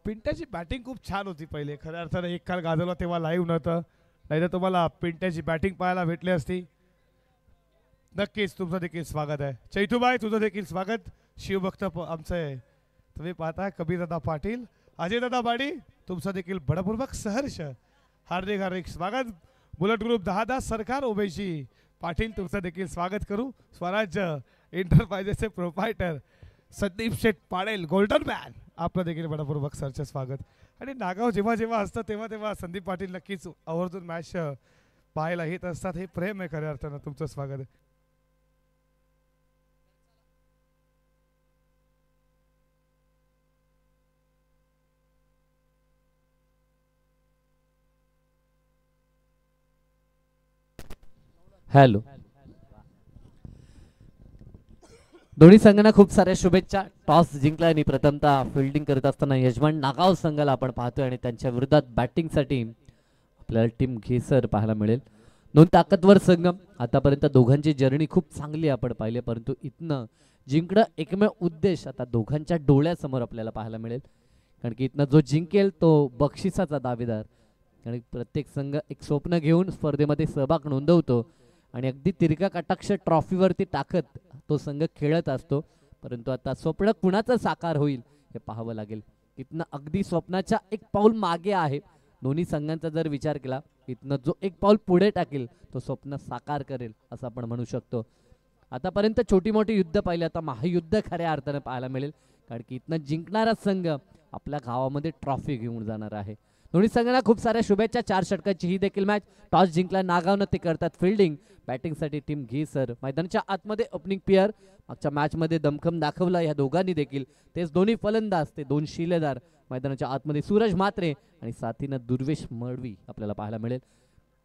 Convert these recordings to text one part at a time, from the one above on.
पिंट्याची batting खूप छान होती पहिले, खऱ्या अर्थानं एक काल गाजवला तेव्हा लाईव्ह नव्हतं, नाहीतर तुम्हाला पिंट्याची बॅटिंग पाहायला भेटली असती. नक्कीच तुमचं देखील स्वागत आहे. चैतूबाई तुझं देखील स्वागत. शिवभक्त आमचे तुम्ही पाहता कबीरदादा पाटील, अजयदादा बाडी, तुमचं देखील बडपूर्वक सहर्ष हार्दिक हार्दिक स्वागत. बुलेट ग्रुप 10 सरकार ओबेशी पाटील तुमचं देखील स्वागत करू. स्वराज्य एंटरप्राइजेसचे प्रोप्रायटर संदीप शेठ पाडेल गोल्डन मॅन, आपलं देखील बडपूर्वक सरचे स्वागत. आणि नागाव जेव्हा जेव्हा असतं तेव्हा तेव्हा संदीप पाटील नक्कीच आवर्जून मॅच पाहायला येत असतात. हे प्रेम आहे खऱ्या अर्थानं. तुमचं स्वागत आहे. हॅलो, दोन्ही संघांना खूप साऱ्या शुभेच्छा. टॉस जिंकला आणि प्रथमतः फिल्डिंग करत असताना यजमान नागाव संघाला आपण पाहतोय आणि त्यांच्या विरोधात बॅटिंगसाठी आपल्याला टीम घेसर पाहायला मिळेल. दोन ताकदवर संघ. आतापर्यंत दोघांची जर्नी खूप चांगली आपण पाहिली, परंतु इथनं जिंकणं एकमेव उद्देश आता दोघांच्या डोळ्यासमोर आपल्याला पाहायला मिळेल. कारण की इथनं जो जिंकेल तो बक्षिसाचा दावेदार. आणि प्रत्येक संघ एक स्वप्न घेऊन स्पर्धेमध्ये सहभाग नोंदवतो आणि अगदी तिरका कटाक्ष ट्रॉफीवरती टाकत तो संघ खेळत असतो. परंतु आता स्वप्न कुणाचं साकार होईल हे पाहावं लागेल. इथनं अगदी स्वप्नाच्या एक पाऊल मागे आहे. दोन्ही संघांचा जर विचार केला, इथनं जो एक पाऊल पुढे टाकेल तो स्वप्न साकार करेल असं आपण म्हणू शकतो. आतापर्यंत छोटी मोठी युद्ध पाहिले, आता महायुद्ध खऱ्या अर्थानं पाहायला मिळेल. कारण की इथनं जिंकणारा संघ आपल्या गावामध्ये ट्रॉफी घेऊन जाणार आहे. दोन्ही संघांना खूप साऱ्या शुभेच्छा. 4 षटकांची ही देखील मॅच. टॉस जिंकला नागावनं, ते करतात फिल्डिंग. बॅटिंगसाठी टीम घेसर. मैदानाच्या आतमध्ये ओपनिंग पेअर. मागच्या मॅचमध्ये दमखम दाखवला या दोघांनी देखील. तेच दोन्ही फलंदाज, ते 2 शिलेदार. मैदानाच्या आतमध्ये सूरज म्हात्रे आणि साथीनं दुर्वेश मळवी आपल्याला पाहायला मिळेल.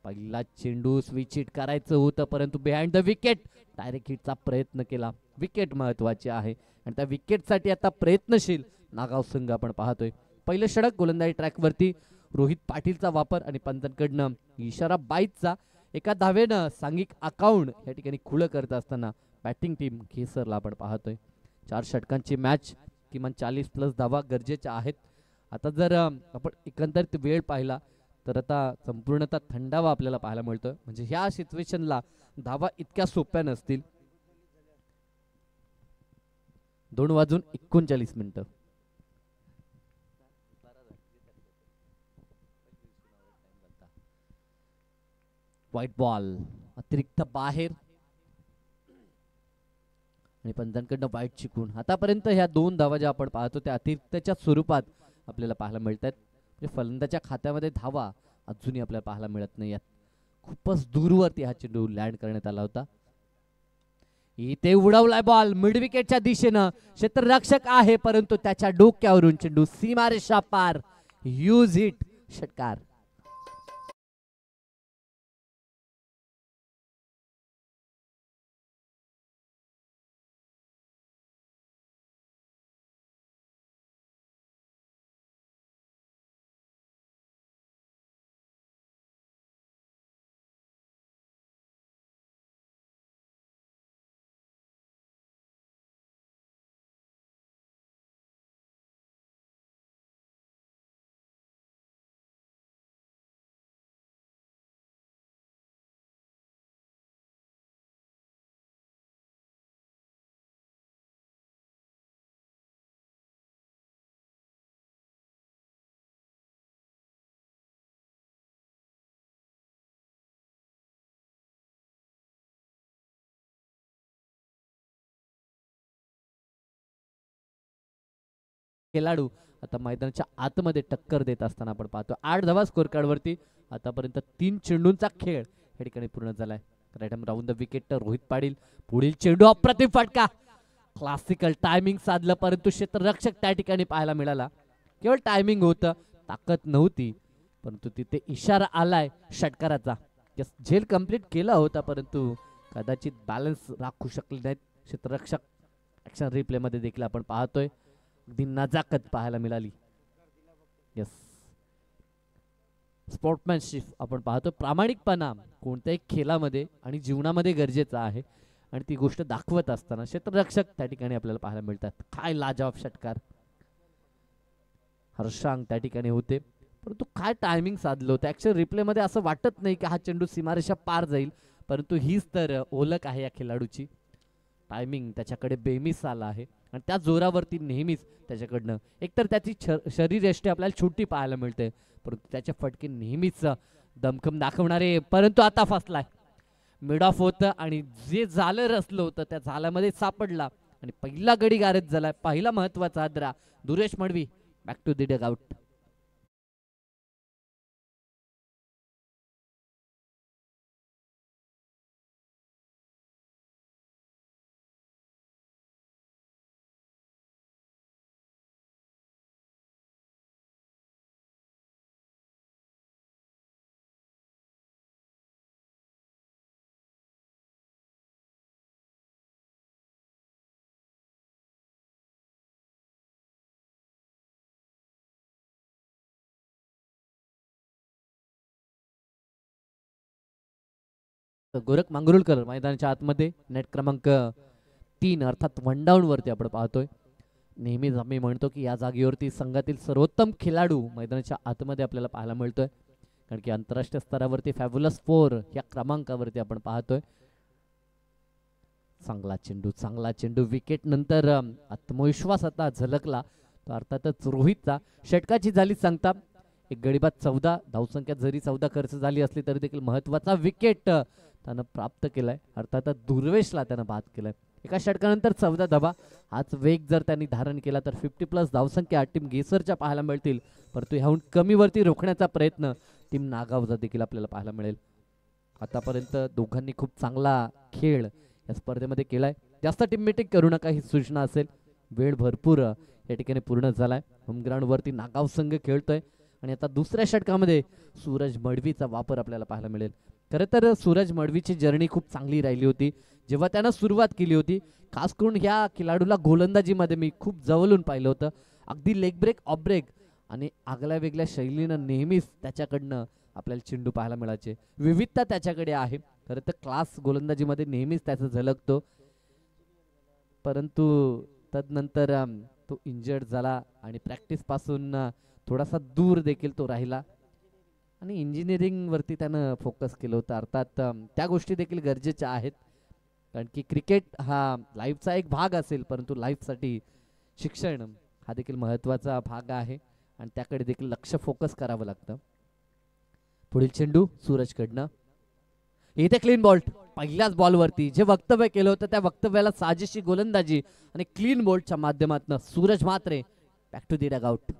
पहिला चेंडू स्विच हिट करायचं होतं, परंतु बिहाइंड द विकेट डायरेक्ट हिटचा प्रयत्न केला. विकेट महत्वाची आहे आणि त्या विकेटसाठी आता प्रयत्नशील नागाव संघ आपण पाहतोय. पहिलं षटक गोलंदाजी ट्रॅकवरती रोहित पाटीलचा वापर आणि पंचांकडनं इशारा बाईतचा. एका धावेनं सांघिक अकाउंट या ठिकाणी खुलं करत असताना बॅटिंग टीम घेसरला आपण पाहतोय. 4 षटकांची मॅच, किमान 40+ धावा गरजेच्या आहेत. आता जर आपण एकंदरीत वेळ पाहिला तर आता संपूर्णतः थंडावा आपल्याला पाहायला मिळतोय. म्हणजे ह्या सिच्युएशनला धावा इतक्या सोप्या नसतील. 2:39 व्हाईट बॉल अतिरिक्त बाहेर आणि पंचांकडनं वाईट चिकून. आतापर्यंत ह्या 2 धावा ज्या आपण पाहतो त्या अतिरिक्तच्या स्वरूपात आपल्याला पाहायला मिळतात. म्हणजे फलंदाच्या खात्यामध्ये धावा अजूनही आपल्याला पाहायला मिळत नाही. खूपच दूरवरती हा चेंडू लँड करण्यात आला होता. इथे उडवलाय बॉल मिड विकेटच्या दिशेनं. क्षेत्ररक्षक आहे परंतु त्याच्या डोक्यावरून चेंडू सीमारेषा पार. ह्यूज हिट, षटकार. खेळाडू आता मैदानाच्या आतमध्ये टक्कर देत असताना आपण पाहतो. 8 धावा स्कोर कार्ड वरती. आतापर्यंत 3 चेंडूंचा खेळ या ठिकाणी पूर्ण झालाय. Right round the wicket Rohit Patil. पुढील चेंडू अप्रतिम फटका. क्लासिकल टायमिंग साधलं परंतु क्षेत्ररक्षक त्या ठिकाणी पाहायला मिळाला. केवळ टायमिंग होतं, ताकद नव्हती, परंतु तिथे इशारा आलाय षटकाराचा. झेल कंप्लीट केला होता परंतु कदाचित बॅलन्स राखू शकले नाहीत क्षेत्ररक्षक. ऍक्शन रिप्ले मध्ये देखील आपण पाहतोय अगदी नजाकत पाहायला मिळाली. यस, स्पोर्ट्समॅनशिप आपण पाहतो. प्रामाणिकपणा कोणत्याही खेळामध्ये आणि जीवनामध्ये गरजेचा आहे आणि ती गोष्ट दाखवत असताना क्षेत्ररक्षक त्या ठिकाणी आपल्याला पाहायला मिळतात. काय लाजवाब षटकार. हर्षांग त्या ठिकाणी होते, परंतु काय टायमिंग साधलं होतं. ॲक्च्युअल रिप्लेमध्ये असं वाटत नाही की हा चेंडू सीमारेषा पार जाईल, परंतु हीच तर ओळख आहे या खेळाडूची. टायमिंग त्याच्याकडे बेमिस आला आहे आणि त्या जोरावरती नेहमीच त्याच्याकडनं एकतर त्याची शरीरयष्टी आपल्याला छोटी पाहायला मिळते, परंतु त्याचे फटके नेहमीच दमखम दाखवणारे. परंतु आता फसलाय, मिड ऑफ होतं आणि जे झालं रचलं होतं त्या झाल्यामध्ये सापडला आणि पहिला गडी गारद झाला. पहिला महत्वाचा आदरा Duresh Madvi. Back to the dugout. Gorakh Mangrulkar मैदानाच्या आतमध्ये नेट क्रमांक 3 अर्थात वन डाऊन वरती आपण पाहतोय. नेहमीच आम्ही म्हणतो की या जागेवरती संघातील सर्वोत्तम खेळाडू मैदानाच्या आतमध्ये आपल्याला पाहायला मिळतोय, कारण की आंतरराष्ट्रीय स्तरावरती फॅब्युलस 4 या क्रमांकावरती आपण पाहतोय. चांगला चेंडू विकेट नंतर आत्मविश्वास आता झलकला तो अर्थातच रोहितचा. षटकाची झाली सांगता एक गडीबाद 14 धावसंख्या जरी 14 खर्च झाली असली तरी देखील महत्वाचा विकेट त्यानं प्राप्त केलाय, अर्थातच दुर्वेशला त्यानं बाद केलाय. एका षटकानंतर 14 धावा. हाच वेग जर त्यांनी धारण केला तर 50+ धावसंख्या टीम घेसरच्या पाहायला मिळतील, परंतु ह्याहून कमीवरती रोखण्याचा प्रयत्न टीम नागावचा देखील आपल्याला पाहायला मिळेल. आतापर्यंत दोघांनी खूप चांगला खेळ या स्पर्धेमध्ये केलाय. जास्त टीम मीटिंग करू नका ही सूचना असेल. वेळ भरपूर या ठिकाणी पूर्ण झालाय. होम ग्राउंड वरती नागाव संघ खेळतोय आणि आता दुसऱ्या षटकामध्ये सूरज मडवीचा वापर आपल्याला पाहायला मिळेल. खरं तर सूरज मडवीची जर्नी खूप चांगली राहिली होती जेव्हा त्यानं सुरुवात केली होती. खास करून ह्या खेळाडूला गोलंदाजीमध्ये मी खूप जवळून पाहिलं होतं. अगदी लेग ब्रेक ऑफ ब्रेक आणि आगल्या वेगळ्या शैलीनं नेहमीच त्याच्याकडनं आपल्याला चेंडू पाहायला मिळायचे. विविधता त्याच्याकडे आहे. खरं तर क्लास गोलंदाजीमध्ये नेहमीच त्याचं झलकतो, परंतु तदनंतर तो इंजर्ड झाला आणि प्रॅक्टिस पासून थोडासा दूर देखील तो राहिला आणि इंजिनिअरिंग वरती त्यानं फोकस केलं होतं. अर्थात त्या गोष्टी देखील गरजेच्या आहेत, कारण की क्रिकेट हा लाईफचा एक भाग असेल, परंतु लाईफसाठी शिक्षण हा देखील महत्त्वाचा भाग आहे आणि त्याकडे देखील लक्ष फोकस करावं लागतं. पुढील चेंडू सूरजकडनं. इथे क्लीन बॉल्ट पहिल्याच बॉलवरती जे वक्तव्य केलं होतं त्या वक्तव्याला साजेशी गोलंदाजी आणि क्लीन बॉल्टच्या माध्यमातून Suraj Mhatre back to the dugout.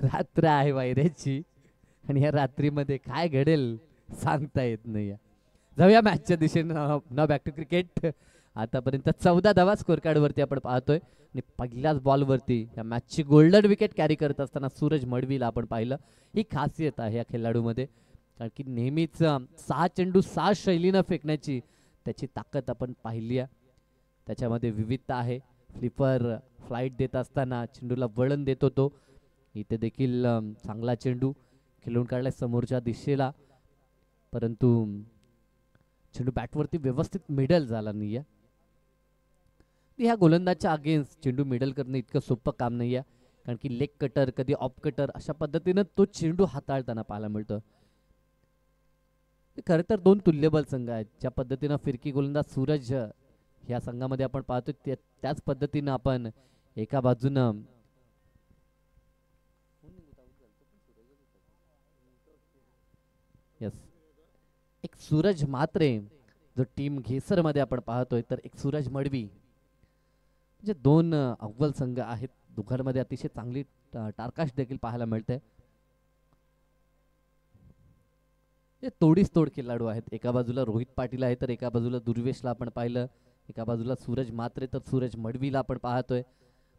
रात्र आहे वायऱ्याची आणि या रात्रीमध्ये काय घडेल सांगता येत नाही. जाऊया मॅचच्या दिशेने. नाव बॅक टू क्रिकेट. आतापर्यंत 14 धावा स्कोर कार्ड वरती आपण पाहतोय आणि पहिल्याच बॉलवरती या मॅचची गोल्डन विकेट कॅरी करत असताना सूरज मडवीला आपण पाहिलं. ही खासियत आहे या खेळाडूमध्ये, कारण की नेहमीच 6 चेंडू 6 शैलीनं फेकण्याची त्याची ताकद आपण पाहिली आहे. त्याच्यामध्ये विविधता आहे. फ्लिपर फ्लाईट देत असताना चेंडूला वळण देतो तो. इथे देखील चांगला चेंडू खेळून काढलाय समोरच्या दिशेला, परंतु चेंडू बॅटवरती व्यवस्थित मिडल झाला नाही आहे. ह्या गोलंदाजच्या अगेन्स्ट चेंडू मिडल करणं इतकं सोपं काम नाही आहे, कारण की लेग कटर कधी ऑफ कटर अशा पद्धतीनं तो चेंडू हाताळताना पाहायला मिळतं. खरं तर 2 तुल्यबल संघ आहेत. ज्या पद्धतीनं फिरकी गोलंदाज सूरज ह्या संघामध्ये आपण पाहतो त्याच पद्धतीनं आपण एका बाजूनं यस एक सूरज मात्रे जो टीम घेसर मध्ये आपण पाहतोय, तर एक सूरज मडवी, म्हणजे दोन अव्वल संघ आहेत. दोघांमध्ये अतिशय चांगली टारकाश देखील पाहायला मिळते. हे तोडीस तोड खेळाडू आहेत. एका बाजूला रोहित पाटील आहे, तर एका बाजूला दुर्वेशला आपण पाहिलं, एका बाजूला सूरज मात्रे तर सूरज मडवीला आपण पाहतोय.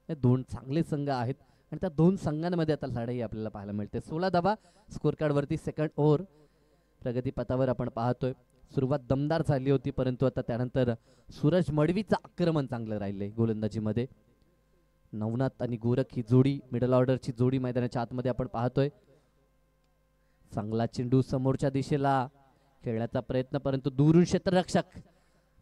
हे दोन चांगले संघ आहेत आणि त्या दोन संघांमध्ये आता लढाई आपल्याला पाहायला मिळते. 16 धावा स्कोर कार्ड वरती सेकंड ओव्हर प्रगतीपथावर आपण पाहतोय. सुरुवात दमदार झाली होती, परंतु आता त्यानंतर सूरज मडवीचं आक्रमण चांगलं राहिलंय गोलंदाजीमध्ये. नवनाथ आणि गोरख ही जोडी, मिडल ऑर्डरची जोडी मैदानाच्या आतमध्ये आपण पाहतोय. चांगला चेंडू समोरच्या दिशेला खेळण्याचा प्रयत्न, परंतु दुरून क्षेत्ररक्षक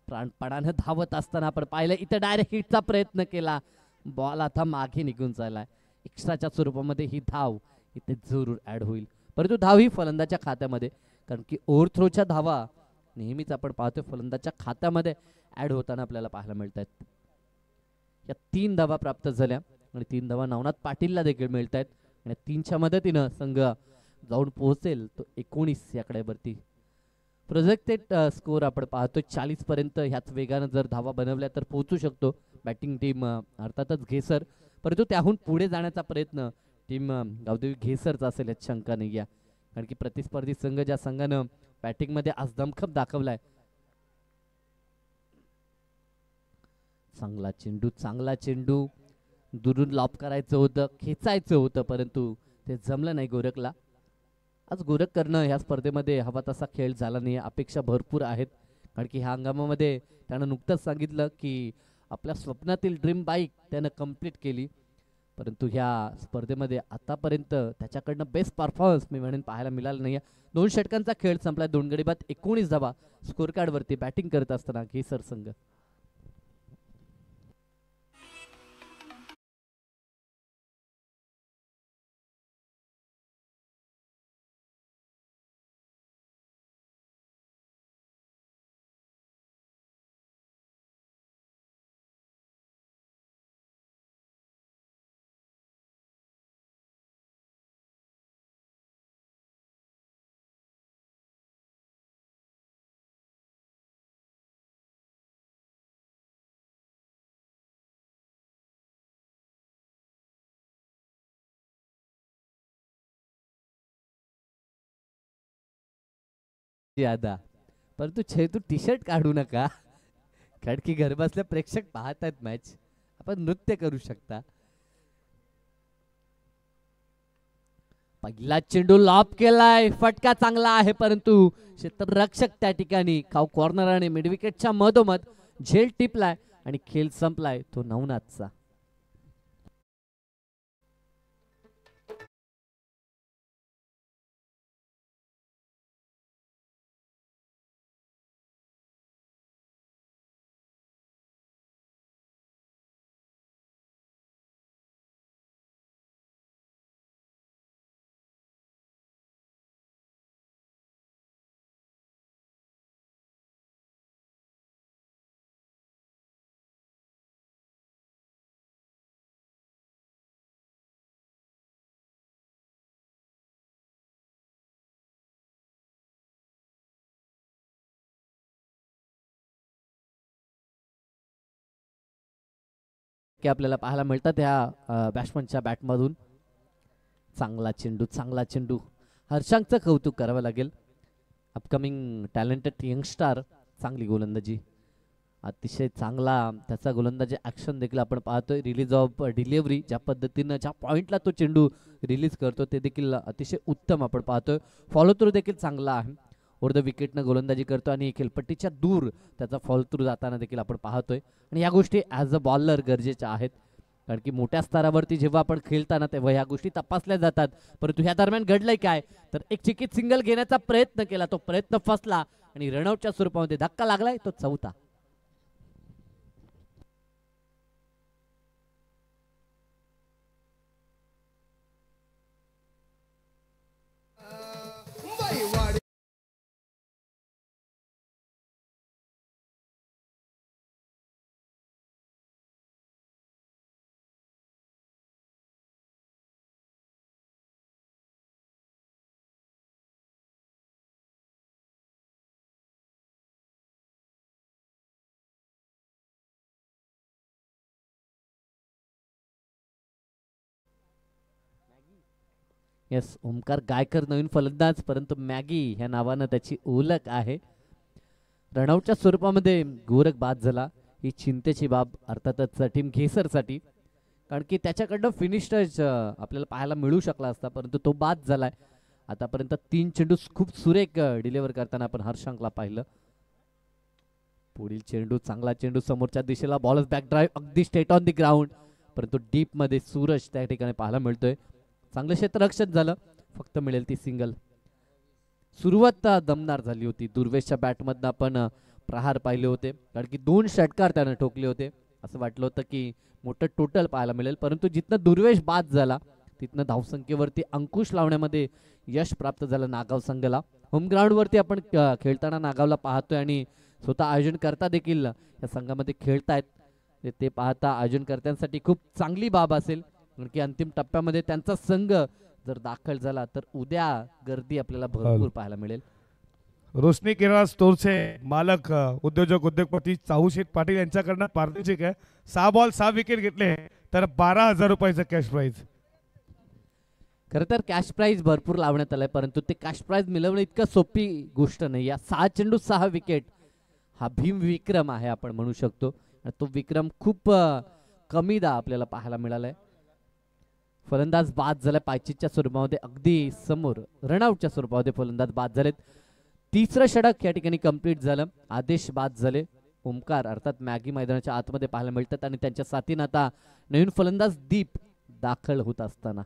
प्राणपणानं धावत असताना आपण पाहिलं. इथे डायरेक्ट हिटचा प्रयत्न केला, बॉल आता मागे निघून चाललाय. एक्स्ट्राच्या स्वरूपामध्ये ही धाव इथे जरूर ऍड होईल, परंतु धाव ही फलंदाच्या खात्यामध्ये, कारण की ओव्हर थ्रोच्या धावा नेहमीच आपण पाहतोय फलंदाच्या खात्यामध्ये ऍड होताना आपल्याला पाहायला मिळत आहेत. या 3 धावा प्राप्त झाल्या आणि 3 धावा नवनाथ पाटीलला देखील मिळत आहेत आणि 3च्या मदतीनं संघ जाऊन पोहोचेल तो 19 या कडेवरती. प्रोजेक्टेड स्कोर आपण पाहतोय 40 पर्यंत. ह्याच वेगानं जर धावा बनवल्या तर पोहोचू शकतो बॅटिंग टीम अर्थातच घेसर, परंतु त्याहून पुढे जाण्याचा प्रयत्न टीम गावदेवी घेसरचा असेल यात शंका नाही आहे, कारण की प्रतिस्पर्धी संघ ज्या संघानं बॅटिंग मध्ये आज दमखम दाखवलाय. चांगला चेंडू दुरून लॉप करायचं होतं, खेचायचं होतं, परंतु ते जमलं नाही गोरखला. आज गोरख करणं ह्या स्पर्धेमध्ये हवा तसा खेळ झाला नाही. अपेक्षा भरपूर आहेत, कारण की ह्या हंगामामध्ये त्यानं नुकतंच सांगितलं की आपल्या स्वप्नातील ड्रीम बाईक त्यानं कंप्लीट केली, परंतु ह्या स्पर्धेमध्ये आतापर्यंत त्याच्याकडनं बेस्ट परफॉर्मन्स मी म्हणेन पाहायला मिळाला नाही. 2 षटकांचा खेळ संपला, 2 गडी बाद 19 धावा स्कोर कार्ड वरती बॅटिंग करत असताना घेसर संघ. यादा, परंतु तू टी शर्ट काढू नका, कारण की घर बसल्या प्रेक्षक पाहत आहेत मॅच. आपण नृत्य करू शकता. पहिला चेंडू लॉप केलाय, फटका चांगला आहे, परंतु क्षेत्ररक्षक त्या ठिकाणी खाऊ कॉर्नर आणि मिड विकेटच्या मधोमध झेल टिपलाय आणि खेळ संपलाय तो नवनाथचा. की आपल्याला पाहायला मिळतात ह्या बॅट्समनच्या बॅटमधून. चांगला चेंडू हर्षांचं कौतुक करावं लागेल. अपकमिंग टॅलेंटेड यंगस्टार, चांगली गोलंदाजी, अतिशय चांगला त्याचा गोलंदाजी ऍक्शन देखील आपण पाहतोय. रिलीज ऑफ डिलिव्हरी, ज्या पद्धतीनं ज्या पॉइंटला तो चेंडू रिलीज करतो ते देखील अतिशय उत्तम आपण पाहतोय. फॉलो थ्रू देखील चांगला आहे, ओव्हर द विकेटनं गोलंदाजी करतो आणि खेळपट्टीच्या दूर त्याचा फॉलो थ्रू जाताना देखील आपण पाहतोय. आणि या गोष्टी ॲज अ बॉलर गरजेच्या आहेत, कारण की मोठ्या स्तरावरती जेव्हा आपण खेळताना तेव्हा ह्या गोष्टी तपासल्या जातात. परंतु ह्या दरम्यान घडलंय काय, तर एक चिकीत सिंगल घेण्याचा प्रयत्न केला, तो प्रयत्न फसला आणि रनआउटच्या स्वरूपामध्ये धक्का लागलाय, तो 4था. येस, ओमकार गायकर नवीन फलंदाज, परंतु मॅगी ह्या नावानं त्याची ओळख आहे. रनआउटच्या स्वरूपामध्ये गोरख बाद झाला, ही चिंतेची बाब अर्थातच टीम घेसरसाठी, कारण की त्याच्याकडनं फिनिश टच आपल्याला पाहायला मिळू शकला असता, परंतु तो बाद झालाय. आतापर्यंत 3 चेंडू खूप सुरेख डिलिव्हर करताना आपण हर्षांकला पाहिलं. पुढील चेंडू, चांगला चेंडू समोरच्या दिशेला, बॉलच बॅक ड्राईव्ह अगदी स्ट्रेट ऑन दी ग्राउंड, परंतु डीप मध्ये सूरज त्या ठिकाणी पाहायला मिळतोय. चांगलं क्षेत्ररक्षण झालं, फक्त मिळेल ती सिंगल. सुरुवात दमदार झाली होती. दुर्वेशच्या बॅटमधनं आपण प्रहार पाहिले होते, कारण की 2 षटकार त्यानं ठोकले होते. असं वाटलं होतं की मोठं टोटल पाहायला मिळेल, परंतु जिथनं दुर्वेश बाद झाला तिथनं धावसंख्येवरती अंकुश लावण्यामध्ये यश प्राप्त झालं नागाव संघाला. होम ग्राउंडवरती आपण खेळताना नागावला पाहतोय आणि स्वतः आयोजनकर्ता देखील या संघामध्ये खेळतायत. ते पाहता आयोजनकर्त्यांसाठी खूप चांगली बाब असेल, कारण की अंतिम टप्प्यामध्ये त्यांचा संघ जर दाखल झाला तर उद्या गर्दी आपल्याला भरपूर पाहायला मिळेल. रोशनी किराणा स्टोरचे मालक उद्योजक चाहूशेठ पाटील यांच्याकडनं पार्टनरशिप आहे. 6 बॉल 6 विकेट घेतले तर 12,000 रुपयाचं कॅश प्राइज. खरं तर कॅश प्राइज भरपूर लावण्यात आलाय, परंतु ते कॅश प्राइज मिळवणं इतकं सोपी गोष्ट नाही. या 6 चेंडू 6 विकेट हा भीम विक्रम आहे आपण म्हणू शकतो. तो विक्रम खूप कमीदा आपल्याला पाहायला मिळालाय. फलंदाज बाद झालाय पायचीच्या स्वरूपामध्ये, अगदी समोर रनआउटच्या स्वरूपामध्ये फलंदाज बाद झालेत. 3रं षटक या ठिकाणी कंप्लीट झालं. आदेश बाद झाले. ओमकार अर्थात मॅगी मैदानाच्या आतमध्ये पाहायला मिळतात आणि त्यांच्या साथीनं आता नवीन फलंदाज दीप दाखल होत असताना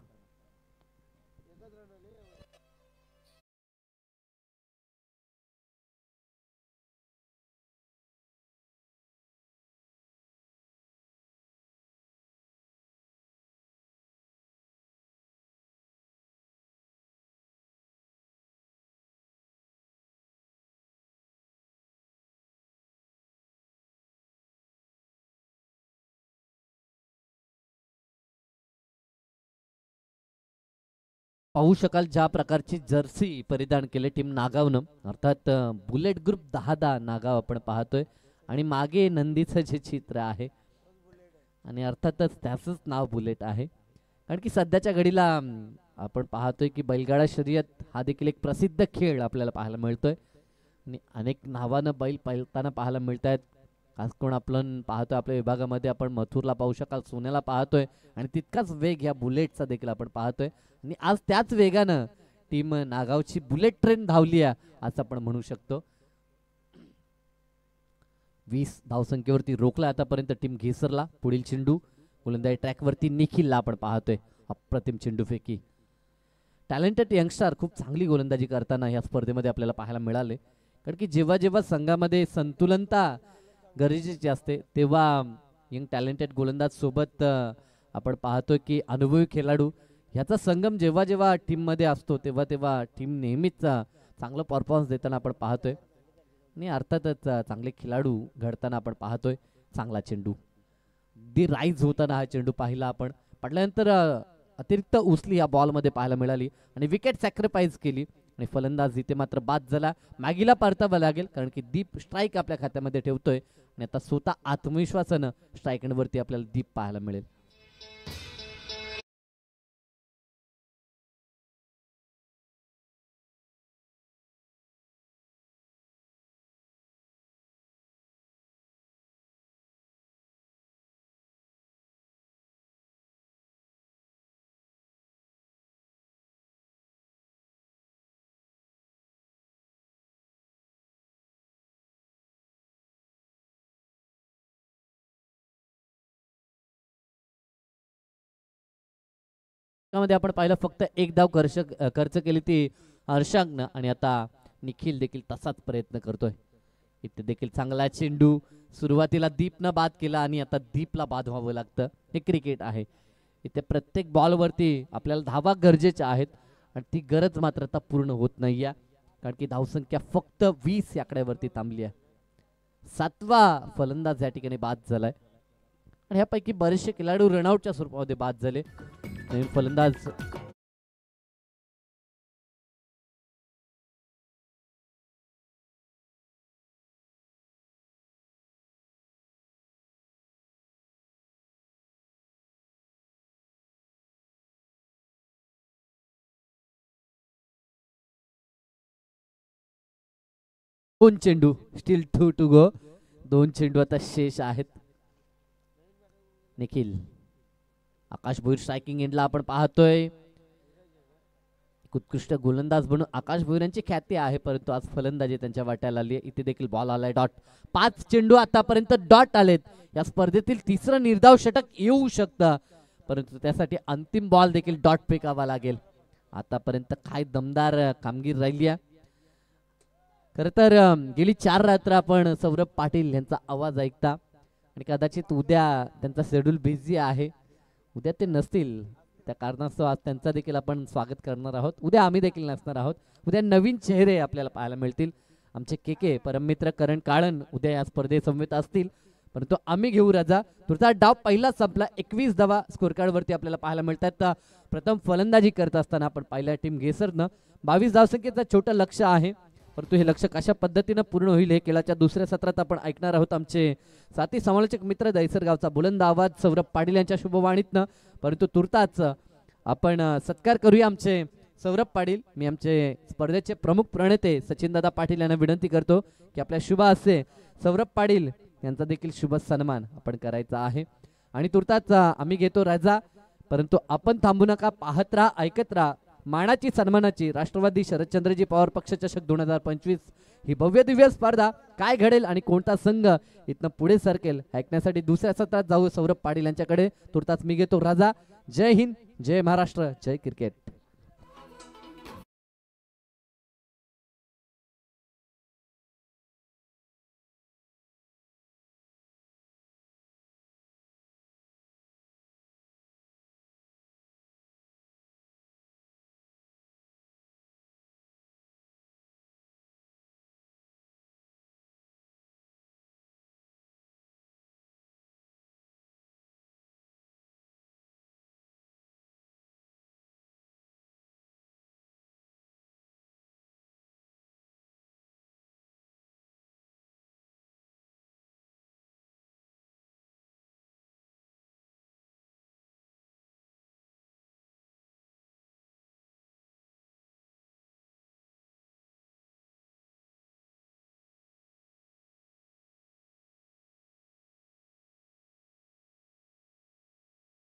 पाहू शकाल ज्या प्रकारची जर्सी परिधान केले टीम नागावनं, अर्थात बुलेट ग्रुप 10 नागाव आपण पाहतोय आणि मागे नंदीचं जे चित्र आहे आणि अर्थातच त्याचंच नाव बुलेट आहे. कारण की सध्याच्या घडीला आपण पाहतोय की बैलगाडा शर्यत हा देखील एक प्रसिद्ध खेळ आपल्याला पाहायला मिळतोय आणि अनेक नावानं बैल पळताना पाहायला मिळत आहेत. खास करून आपण पाहतोय आपल्या विभागामध्ये आपण मथुरला पाहू शकाल, सोन्याला पाहतोय आणि तितकाच वेग ह्या बुलेटचा देखील आपण पाहतोय आणि आज त्याच वेगानं टीम नागावची बुलेट ट्रेन धावली आहे असं आपण म्हणू शकतो. 20 धावसंख्येवरती रोखला आतापर्यंत टीम घेसरला. पुढील चेंडू गोलंदाजी ट्रॅकवरती निखिलला आपण पाहतोय, अप्रतिम चेंडू फेकी. टॅलेंटेड यंगस्टर खूप चांगली गोलंदाजी करताना या स्पर्धेमध्ये आपल्याला पाहायला मिळाले, कारण की जेव्हा जेव्हा संघामध्ये संतुलनता गरजेची असते तेव्हा यंग टॅलेंटेड गोलंदाज सोबत आपण पाहतोय की अनुभवी खेळाडू ह्याचा संगम जेव्हा जेव्हा टीममध्ये असतो तेव्हा तेव्हा टीम नेहमीच चांगलं परफॉर्मन्स देताना आपण पाहतोय आणि अर्थातच चांगले खेळाडू घडताना आपण पाहतोय. चांगला चेंडू दी राईज होताना हा चेंडू पाहिला आपण, पडल्यानंतर अतिरिक्त उचली या बॉलमध्ये पाहायला मिळाली आणि विकेट सॅक्रिफाईस केली आणि फलंदाज इथे मात्र बाद झाला. मॅगीला परतावं लागेल, कारण की दीप स्ट्राईक आपल्या खात्यामध्ये ठेवतोय आणि आता स्वतः आत्मविश्वासानं स्ट्राईक वरती आपल्याला दीप पाहायला मिळेल. मध्ये आपण पाहिलं फक्त एक धाव खर्च केली ती हर्षांकनं आणि आता निखिल देखील तसाच प्रयत्न करतोय. इथे देखील चांगला चेंडू, सुरुवातीला दीपनं बाद केला आणि आता दीपला बाद व्हावं लागतं. हे क्रिकेट आहे. इथे प्रत्येक बॉलवरती आपल्याला धावा गरजेच्या आहेत आणि ती गरज मात्र आता पूर्ण होत नाहीये, कारण की धावसंख्या फक्त 20 या आकड्यावरती थांबली आहे. 7वा फलंदाज या ठिकाणी बाद झालाय आणि ह्यापैकी बरेचसे खेळाडू रनआउटच्या स्वरूपामध्ये बाद झाले. नवीन फलंदाज 2 चेंडू, स्टील 2 टू गो. 2 चेंडू आता शेष आहेत. निखिल, आकाश भोईर स्ट्रायकिंग एंडला आपण पाहतोय. एक उत्कृष्ट गोलंदाज म्हणून आकाश भोईर यांची ख्याती आहे, परंतु आज फलंदाजी त्यांच्या वाट्याला आली. इथे देखील बॉल आलाय डॉट. 5 चेंडू आतापर्यंत डॉट आलेत. या स्पर्धेतील तिसरं निर्धाव षटक येऊ शकतं, परंतु त्यासाठी अंतिम बॉल देखील डॉट फेकावा लागेल. आतापर्यंत काय दमदार कामगिरी राहिली आहे. खरं तर गेली 4 रात्र आपण सौरभ पाटील यांचा आवाज ऐकता आणि कदाचित उद्या त्यांचा शेड्यूल बिझी आहे, उद्या ते नसतील. त्या कारणास्तव आज त्यांचा देखील आपण स्वागत करणार आहोत. उद्या आम्ही देखील नसणार आहोत. उद्या नवीन चेहरे आपल्याला पाहायला मिळतील. आमचे के परममित्र करण काळन उद्या या स्पर्धेसमवेत असतील, परंतु आम्ही घेऊ रजा. तुमचा डाव पहिला संपला. 21 धावा स्कोर कार्डवरती आपल्याला पाहायला मिळतात. प्रथम फलंदाजी करत असताना आपण पाहिल्या टीम घेसरनं 22 धावसंख्येचं छोटं लक्ष आहे, परंतु हे लक्ष कशा पद्धतीनं पूर्ण होईल हे खेळाच्या दुसऱ्या सत्रात आपण ऐकणार आहोत. आमचे साथी समालोचक मित्र दहिसरगावचा बुलंद आवाज सौरभ पाटील यांच्या शुभवाणीतनं. परंतु तुर्ताच आपण सत्कार करूया आमचे सौरभ पाटील. मी आमचे स्पर्धेचे प्रमुख प्रणेते सचिनदादा पाटील यांना विनंती करतो की आपल्या शुभ हस्ते सौरभ पाटील यांचा देखील शुभ सन्मान आपण करायचा आहे. आणि तुर्ताच आम्ही घेतो रजा, परंतु आपण थांबू नका, पाहत राहा, ऐकत राहा. मानाची सन्मानाची राष्ट्रवादी शरदचंद्रजी पवार पक्ष चषक 2025 ही भव्य दिव्य स्पर्धा काय घडेल आणि कोणता संघ इथनं पुढे सरकेल ऐकण्यासाठी दुसऱ्या सत्रात जाऊ सौरभ पाटील यांच्याकडे. तुर्तास मी घेतो रजा. जय हिंद, जय महाराष्ट्र, जय क्रिकेट.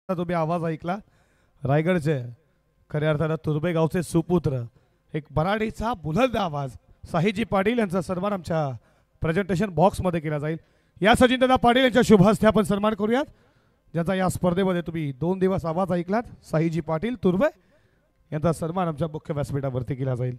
तुम्ही आवाज ऐकला. रायगडचे खऱ्या अर्थानं तुर्बे गावचे सुपुत्र, एक बराडीचा बुलंद आवाज साहिजी पाटील यांचा सन्मान आमच्या प्रेझेंटेशन बॉक्समध्ये केला जाईल. या सचिनदादा पाटील यांच्या शुभ हस्ते आपण सन्मान करूयात, ज्याचा या स्पर्धेमध्ये तुम्ही 2 दिवस आवाज ऐकलात. साहिजी पाटील तुर्बे यांचा सन्मान आमच्या मुख्य व्यासपीठावरती केला जाईल.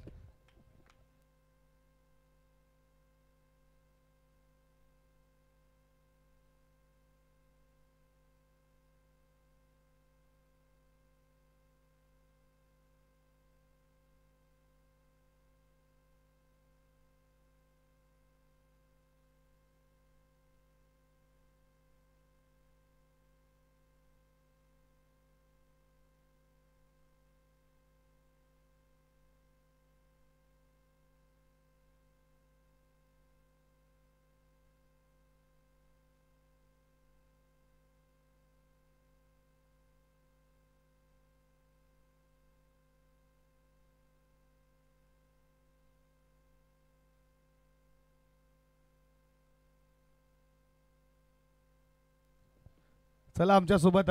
चला आमच्यासोबत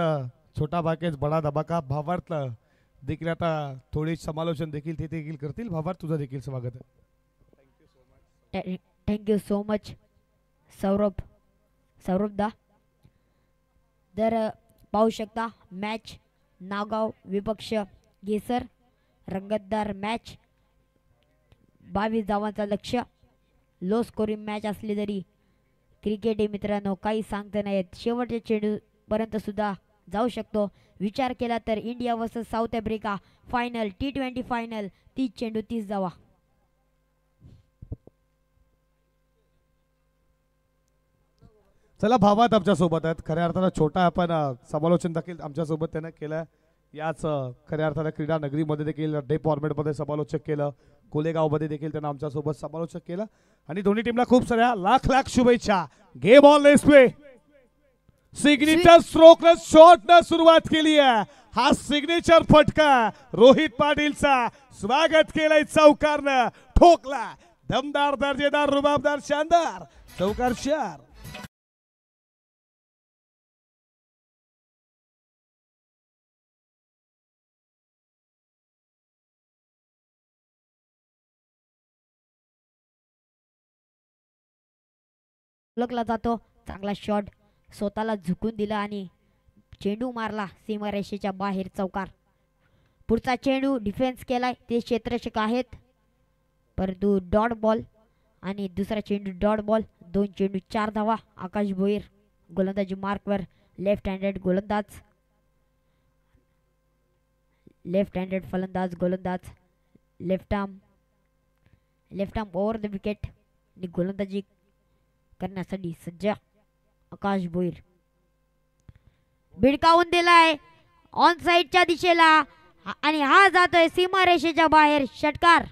छोटा बाकेज बडा धमाका भावार्थ देखील आता थोडी समालोचन देखील ते देखील करतील. भावार्थ तुझं देखील स्वागत आहे. थँक्यू सो मच सौरभ दा. तर पाहू शकता मॅच नागाव विपक्ष गेसर, रंगतदार मॅच. 22 धावांचा लक्ष. लो स्कोरिंग मॅच असली तरी क्रिकेट मित्रांनो काही सांगता नाहीत, शेवटच्या चेंडू पर्यंत सुद्धा जाऊ शकतो. विचार केला तर India versus south Africa final, T20 final, 30 चेंडू 30 धावा. चला भावात आमच्या सोबत आहेत. खऱ्या अर्थानं छोटा आपण समालोचन देखील आमच्या सोबत त्यानं केलं. याच खऱ्या अर्थानं क्रीडा नगरीमध्ये देखील डे फॉर्मेटमध्ये समालोचक केलं. कोलेगावमध्ये देखील त्यांना आमच्या सोबत समालोचक केलं. आणि दोन्ही टीमला खूप साऱ्या लाख शुभेच्छा. Game on let's play. Signature stroke shot न सुरुवात केली आहे. हा सिग्नेचर फटका रोहित पाटीलचा. स्वागत केलंय चौकारनं, ठोकला दमदार दर्जेदार रुबाबदार शानदार चौकार 4. ओळखला जातो. चांगला शॉट स्वतःला झुकून दिला आणि चेंडू मारला सीमारेषेच्या बाहेर चौकार. पुढचा चेंडू डिफेन्स केलाय ते क्षेत्ररक्षक आहेत परंतु डॉट बॉल आणि दुसरा चेंडू डॉट बॉल. 2 चेंडू 4 धावा. आकाश भोईर गोलंदाजी मार्कवर. लेफ्ट हँडेड गोलंदाज लेफ्ट हँडेड फलंदाज गोलंदाज left arm over the wicket आणि गोलंदाजी करण्यासाठी सज्ज आकाश भोईर. भिडकावून दिलाय ऑन साइडच्या दिशेला आणि हा जातोय सीमारेषेच्या बाहेर. षटकार.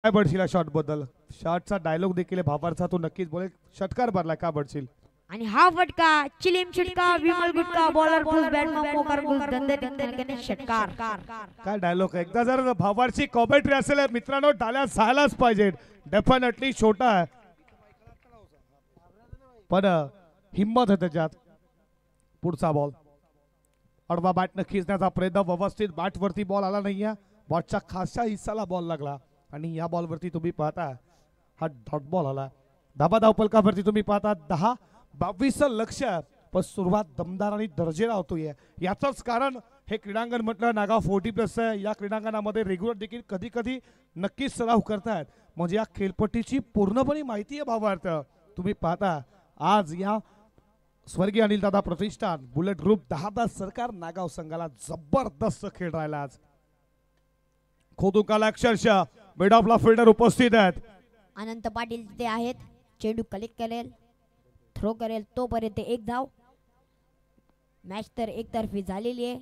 काय बडशील शॉट बद्दल? शॉटचा डायलॉग देखील भावारचा तो नक्कीच बोलेल. षटकार भरला का बडशील? आणि हा फटका चिलीम छिटका विमल गुटका बॉलर फुल बॅटमन मोकार गुल धंदे धंदे षटकार. काय डायलॉग? एकदा जर भावारची कॉमेंट्री असेल मित्रांनो टाळ्या जायलाच पाहिजे. डेफिनेटली छोटा आहे पण हिम्मत आहे त्याच्यात. पुढचा बॉल अडवा बॅटनं खिचण्याचा प्रयत्न. व्यवस्थित बॅटवरती बॉल आला नाहीये. बॉटच्या खासच्या हिस्साला बॉल लागला आणि या बॉलवरती तुम्ही पाहता हा डॉट बॉल आला. धाबा धावपलकावरती तुम्ही पाहता 10-22 लक्ष. पण सुरुवात दमदार आणि दर्जेला होतोय. याचंच कारण हे क्रीडांगण म्हटलं नागाव 40+ आहे. या क्रीडांगणामध्ये रेग्युलर देखील कधी कधी नक्कीच सराव करतात. म्हणजे या खेळपट्टीची पूर्णपणे माहिती आहे भावार्थ. तुम्ही पाहता आज या स्वर्गीय अनिल दादा प्रतिष्ठान बुलेट ग्रुप 10 सरकार नागाव संघाला जबरदस्त खेळ राहिला आज. खोदुकाला अक्षरशः मिड ऑफला फिल्डर उपस्थित आहेत. अनंत पाटील तिथे आहेत. चेंडू कलेक्ट करेल थ्रो करेल तोपर्यंत 1 धाव. मॅच तर एकतर्फी झालेली आहे.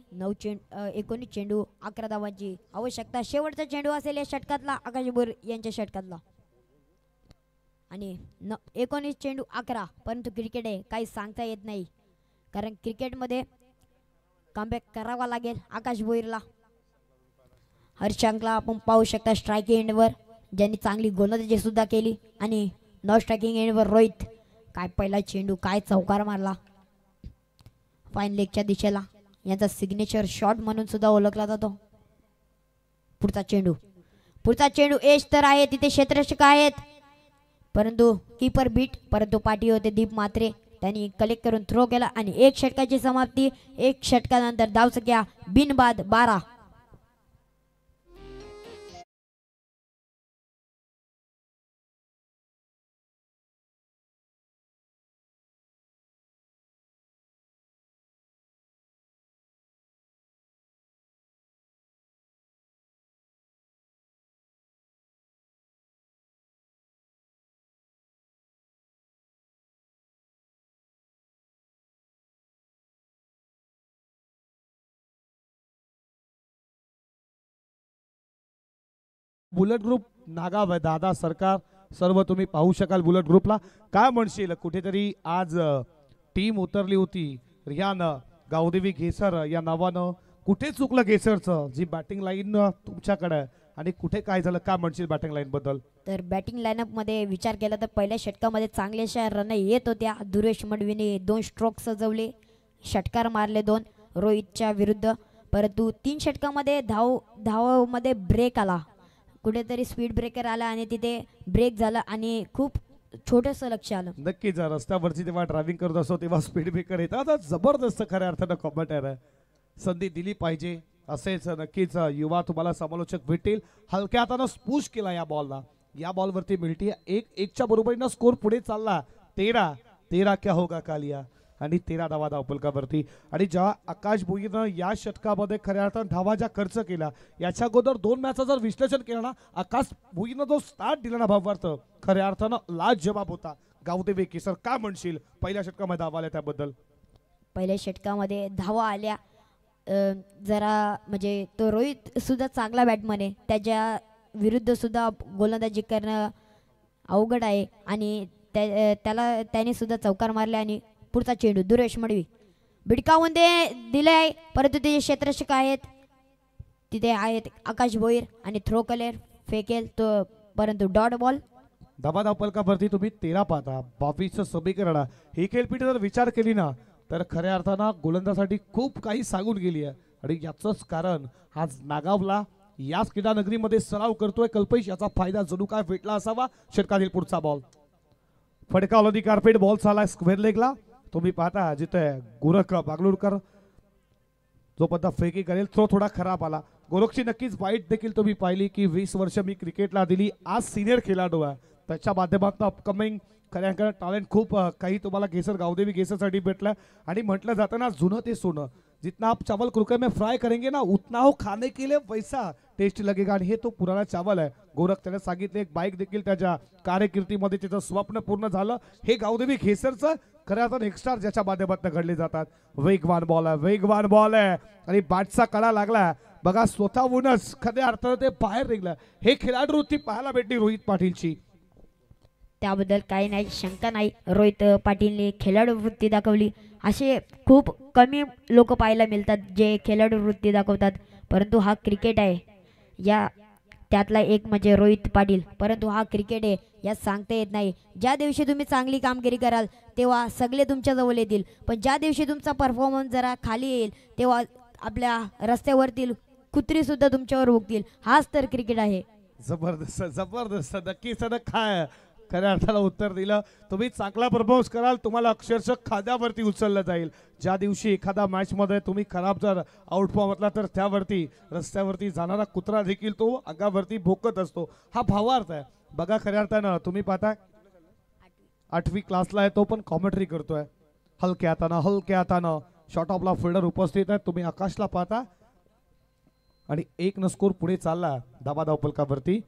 19 चेंडू 11 धावांची आवश्यकता. शेवटचा चेंडू असेल या षटकातला आकाश भोईर यांच्या षटकातला. आणि 19 चेंडू 11. परंतु क्रिकेट आहे काही सांगता येत नाही कारण क्रिकेटमध्ये कमबॅक करावा लागेल आकाश भोईरला. हर्षांकला आपण पाहू शकता स्ट्रायकिंग एंडवर ज्यांनी चांगली गोलंदाजी सुद्धा केली. आणि नॉन स्ट्रायकिंग एंडवर रोहित. काय पहिला चेंडू काय चौकार मारला फाईन लेगच्या दिशेला. याचा सिग्नेचर शॉट म्हणून सुद्धा ओळखला जातो. पुढचा चेंडू एज तर आहे तिथे क्षेत्ररक्षक आहेत परंतु कीपर बीट. परंतु पाठी होते दीप मात्रे. त्यांनी कलेक्ट करून थ्रो केला आणि 1 षटकाची समाप्ती. 1 षटकानंतर धावसंख्या बिनबाद 12. बुलेट ग्रुप नागाव आहे 10 सरकार सर्व तुम्ही पाहू शकाल. बुलेट ग्रुपला काय म्हणशील? कुठेतरी आज टीम उतरली होती. रियान गावदेवी घेसर या नावानं कुठे चुकलं घेसरचं? जी बॅटिंग लाईन तुमच्याकडे आणि कुठे काय झालं? काय म्हणशील बॅटिंग लाईन बद्दल? तर बॅटिंग लाईनअप मध्ये विचार केला तर पहिल्या षटकामध्ये चांगल्याशा रन येत होत्या. दुरेश मडवीने 2 स्ट्रोक सजवले. षटकार मारले 2 रोहितच्या विरुद्ध. परंतु 3 षटकामध्ये धावमध्ये ब्रेक आला. कुठेतरी स्पीड ब्रेकर आला आणि तिथे ब्रेक झाला आणि खूप छोटंसं लक्ष आलं. नक्कीच रस्त्यावरची तेव्हा ड्रायव्हिंग करत असतो तेव्हा स्पीड ब्रेकर येतात. जबरदस्त खऱ्या अर्थानं कॉमेंटर आहे. संधी दिली पाहिजे असेच नक्कीच युवा तुम्हाला समालोचक भेटतील. हलक्या हातानं पुश केला या बॉलला. या बॉलवरती मिळते 1-1च्या बरोबरीनं स्कोर पुढे चालला. 13 क्या होगा कालिया आणि 13 धावा धावपलकावरती. आणि जेव्हा आकाश भोईरनं या षटकामध्ये खऱ्या अर्थानं धावा ज्या खर्च केला याच्या अगोदर 2 मॅचचं जर विश्लेषण केलं ना आकाश भोईरनं जो स्टार्ट दिला ना भावार्थ खऱ्या अर्थानं लाजवाब होता. गावदेवी केसर काय म्हणशील पहिल्या षटकामध्ये धावा आल्या त्याबद्दल? पहिल्या षटकामध्ये धावा आल्या जरा म्हणजे तो रोहित सुद्धा चांगला बॅटमन आहे. त्याच्या विरुद्ध सुद्धा गोलंदाजी करणं अवघड आहे आणि त्याने सुद्धा चौकार मारले. आणि पुढचा चेंडू दुरेश मडवी भिडकावून ते दिले आहे, परंतु ते क्षेत्ररक्षक आहेत तिथे आहेत आकाश भोईर आणि थ्रो कलेर फेकेल तो, परंतु डॉट बॉल. धाबा फलकावरती तुम्ही 13 पाहता 22 समीकरण. ही खेळपीठ जर विचार केली ना तर खऱ्या अर्थानं गोलंदाजासाठी खूप काही सांगून गेली आहे आणि याचंच कारण आज नागावला याच क्रीडा नगरीमध्ये सराव करतोय कल्पेश, याचा फायदा जणू काय भेटला असावा. षटकातील पुढचा बॉल फडकावला कार्पेट बॉल चालाय स्क्वेअर लेगला. तुम्ही पाहता जिथे गोरख बागलूरकर जो पद्धत फेकी करेल तो थोडा खराब आला. गोरखची नक्कीच वाईट देखील तुम्ही पाहिली की 20 वर्ष मी क्रिकेटला दिली, आज सिनियर खेळाडू आहे, त्याच्या माध्यमातून अपकमिंग खऱ्या टॅलेंट खूप काही तुम्हाला गेसर गावदेवी गेसरसाठी भेटलं. आणि म्हटलं जातं ना जुनं ते सोनं, जितना आप चावल कुकर में फ्राय करेंगे ना उतना हो खाने के लिए वैसा टेस्ट लगेगा. आणि हे तो पुराणा चावल आहे. गोरख त्याने सांगितले एक बाईक देखील त्याच्या कारकिर्दीमध्ये त्याचं स्वप्न पूर्ण झालं. हे गावदेवी घेसरचं खऱ्या अर्थानं एक्स्ट्रा ज्याच्या माध्यमातून घडले जातात. वेगवान बॉल आहे, वेगवान बॉल आहे आणि बॅटचा कडा लागला बघा, स्वतःहूनच खऱ्या अर्थानं ते बाहेर निघलं. हे खेळाडू वृत्ती पाहायला भेटली रोहित पाटीलची, त्याबद्दल काही नाही, शंका नाही. रोहित पाटीलने खेळाडू वृत्ती दाखवली. असे खूप कमी लोक पाहायला मिळतात जे खेळाडू वृत्ती दाखवतात, परंतु हा क्रिकेट आहे. या त्यातला एक म्हणजे रोहित पाटील, परंतु हा क्रिकेट आहे यात सांगता येत नाही. ज्या दिवशी तुम्ही चांगली कामगिरी कराल तेव्हा सगळे तुमच्या जवळ येतील, पण ज्या दिवशी तुमचा परफॉर्मन्स जरा खाली येईल तेव्हा आपल्या रस्त्यावरतील कुत्री सुद्धा तुमच्यावर भुकतील. हाच तर क्रिकेट आहे. जबरदस्त जबरदस्त. नक्कीच काय खऱ्या अर्थाला उत्तर दिलं. तुम्ही चांगला परफॉर्मन्स कराल तुम्हाला अक्षरशः खाद्यावरती उचललं जाईल. ज्या दिवशी एखादा मॅच मध्ये तुम्ही खराब जर आउटफॉर्म असला तर त्यावरती रस्त्यावरती जाणारा कुत्रा देखील तो अंगावरती भोकत असतो. हा भावार्थ आहे बघा. खऱ्या अर्थानं तुम्ही पाहता 8वी क्लासला आहे तो पण कॉमेंट्री करतोय. हलक्या हातानं शॉर्ट ऑफला फिल्डर उपस्थित आहे. तुम्ही आकाशला पाहता आणि 1 स्कोर पुढे चालला धाबा फलकावरती,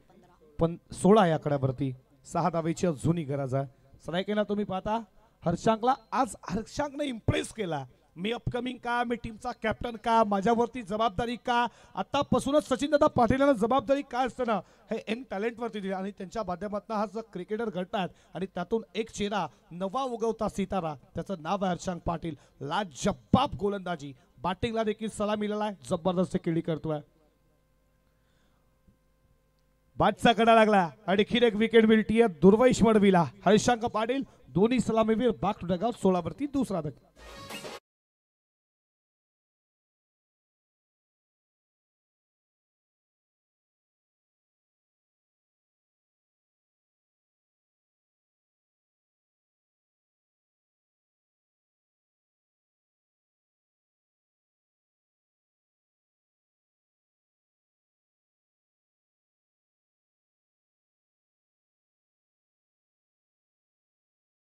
पण 16 या आकड्यावरती 6 धावेची अजूनही गरज आहे. स्ट्रायकेला तुम्ही पाहता हर्षांकला, आज हर्षांकने इम्प्रेस केला. मी अपकमिंग का, मी टीमचा कॅप्टन का, माझ्यावरती जबाबदारी का, आतापासूनच सचिनदादा पाटीलांना जबाबदारी काय असतं ना हे यंग टॅलेंटवरती दिली. आणि त्यांच्या माध्यमातून हा जो क्रिकेटर घडतात आणि त्यातून एक चेहरा नवा उगवता सितारा, त्याचं नाव आहे हर्षांक पाटील. लाजबाब गोलंदाजी, बॅटिंगला देखील सलाम मिळाला आहे, जबरदस्त खेळी करतोय. बादचा कडा लागला आणखीन एक विकेट मिळतीये दुर्वैश मडवीला. हर्षांक पाटील दोन्ही सलामीवीर बाक टू डगआउट 16 वरती दुसरा धक्का.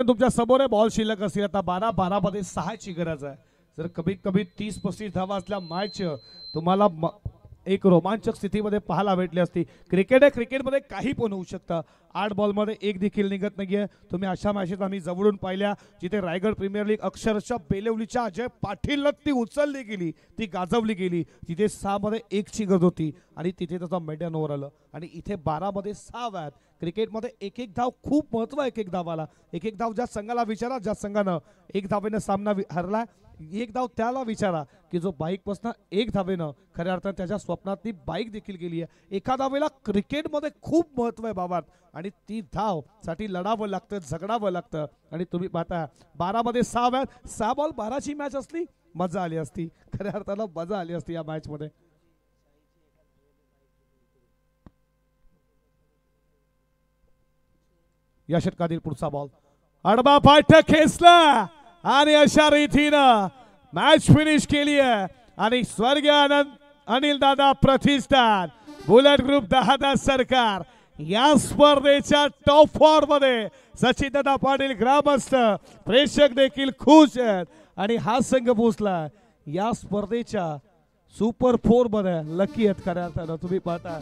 तुमच्या समोर आहे बॉल शिल्लक असतील आता 12 मध्ये 6 ची गरज आहे. जर कमीत कमी 30-35 धावा असल्या मॅच तुम्हाला एक रोमांचक स्थितीमध्ये पाहायला भेटली असती. क्रिकेट आहे, क्रिकेटमध्ये काही पण होऊ शकतं. 8 बॉलमध्ये एक देखील निघत नाहीये. तुम्ही अशा मॅचेस आम्ही जवळून पाहिल्या जिथे रायगड प्रीमियर लीग अक्षरशः बेलवलीच्या अजय पाटीलला ती उचलली गेली, ती गाजवली गेली. तिथे 6 मध्ये 1 ची गरज होती आणि तिथे त्याचा मेडन ओव्हर आलं. आणि इथे 12 मध्ये 6 आहेत. क्रिकेटमध्ये एक एक धाव खूप महत्व आहे. एक एक धावाला, एक एक धाव ज्या संघाला विचारा, ज्या संघानं 1 धावेनं सामना हरला, एक धाव त्याला विचारा की जो बाईक पासून 1 धावेनं खऱ्या अर्थानं त्याच्या स्वप्नातली बाईक देखील गेली आहे. एका धावेला क्रिकेटमध्ये खूप महत्व आहे बाबा. आणि ती धाव साठी लढावं लागतं, झगडावं लागतं. आणि तुम्ही पाहता 12 मध्ये 6 आहेत. 6 बॉल 12 ची मॅच असली मजा आली असती. खऱ्या अर्थानं मजा आली असती या मॅच मध्ये. या षटकातील पुढचा बॉल आडबा पाठक खेचला आणि अशा रीतीनं मॅच फिनिश केली आहे. आणि स्वर्गीय आनंद अनिल दादा प्रतिष्ठान बुलेट ग्रुप 10 सरकार या स्पर्धेच्या टॉप 4 मध्ये सचिन दादा पाटील ग्रामस्थ प्रेक्षक देखील खुश आहेत. आणि हा संघ पोहोचला या स्पर्धेच्या सुपर 4 मध्ये. लकी आहेत खऱ्या अर्थानं. तुम्ही पाहता